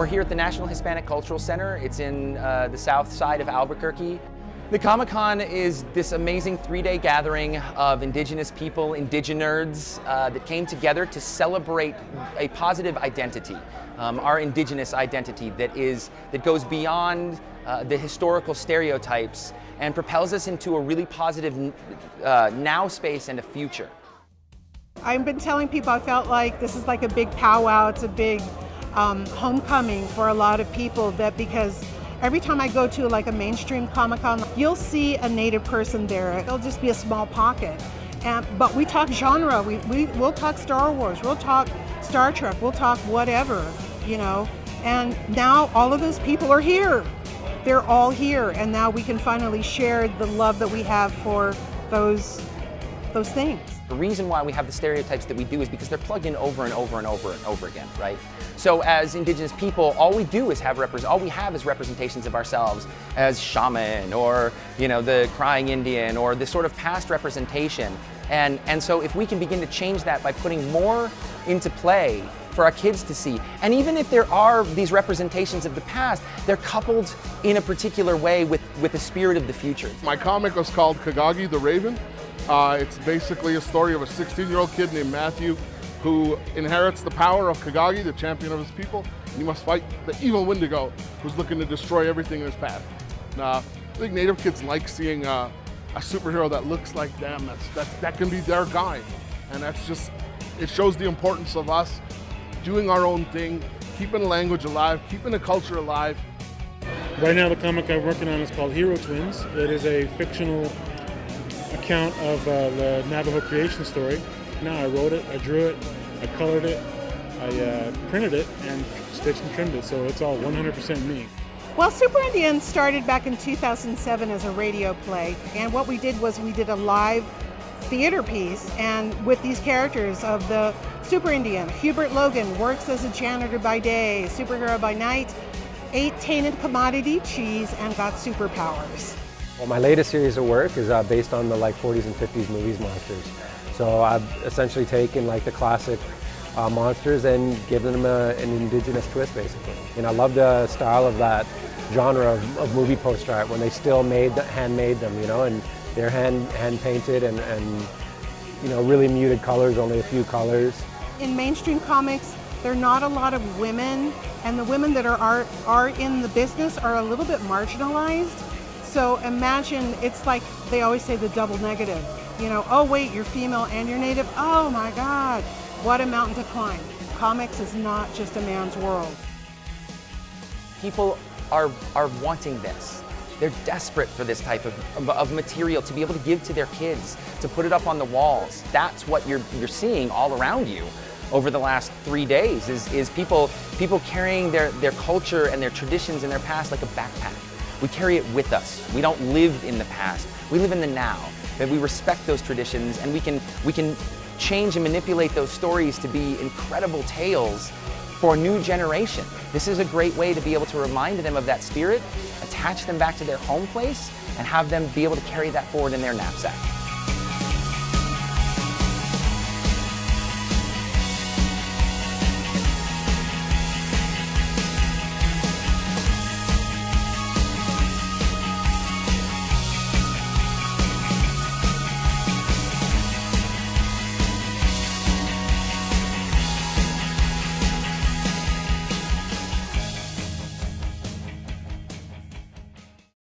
We're here at the National Hispanic Cultural Center. It's in the south side of Albuquerque. The Comic-Con is this amazing 3-day gathering of Indigenous people, Indigenerds, that came together to celebrate a positive identity, our Indigenous identity that goes beyond the historical stereotypes and propels us into a really positive now space and a future. I've been telling people I felt like this is like a big powwow, it's a big homecoming for a lot of people, that because every time I go to like a mainstream Comic-Con, you'll see a Native person there. It'll just be a small pocket. But we talk genre, we'll talk Star Wars, we'll talk Star Trek, we'll talk whatever, you know. And now all of those people are here. They're all here, and now we can finally share the love that we have for those things. The reason why we have the stereotypes that we do is because they're plugged in over and over and over and over again, right? So as Indigenous people, all we have is representations of ourselves as shaman, or the crying Indian, or this sort of past representation. And so if we can begin to change that by putting more into play for our kids to see, and even if there are these representations of the past, they're coupled in a particular way with the spirit of the future. My comic was called Kagagi the Raven. It's basically a story of a 16-year-old kid named Matthew who inherits the power of Kagagi, the champion of his people, and he must fight the evil Wendigo who's looking to destroy everything in his path. I think Native kids like seeing a superhero that looks like them, that can be their guy. And it shows the importance of us doing our own thing, keeping the language alive, keeping the culture alive. Right now the comic I'm working on is called Hero Twins. It is a fictional account of the Navajo creation story. Now I wrote it, I drew it, I colored it, I printed it, and stitched and trimmed it, so it's all 100% me. Well, Super Indian started back in 2007 as a radio play, and what we did was we did a live theater piece, and with these characters of the Super Indian. Hubert Logan works as a janitor by day, superhero by night, ate tainted commodity cheese, and got superpowers. Well, my latest series of work is based on the 40s and 50s movies monsters. So I've essentially taken the classic monsters and given them an Indigenous twist, basically. And I love the style of that genre of movie poster art when they still handmade them, and they're hand painted and really muted colors, only a few colors. In mainstream comics, there are not a lot of women, and the women that are in the business are a little bit marginalized. So imagine, it's like they always say, the double negative. Oh wait, you're female and you're Native? Oh my God, what a mountain to climb. Comics is not just a man's world. People are wanting this. They're desperate for this type of material to be able to give to their kids, to put it up on the walls. That's what you're seeing all around you over the last 3 days, is people carrying their culture and their traditions and their past like a backpack. We carry it with us. We don't live in the past. We live in the now. That we respect those traditions, and we can change and manipulate those stories to be incredible tales for a new generation. This is a great way to be able to remind them of that spirit, attach them back to their home place, and have them be able to carry that forward in their knapsack.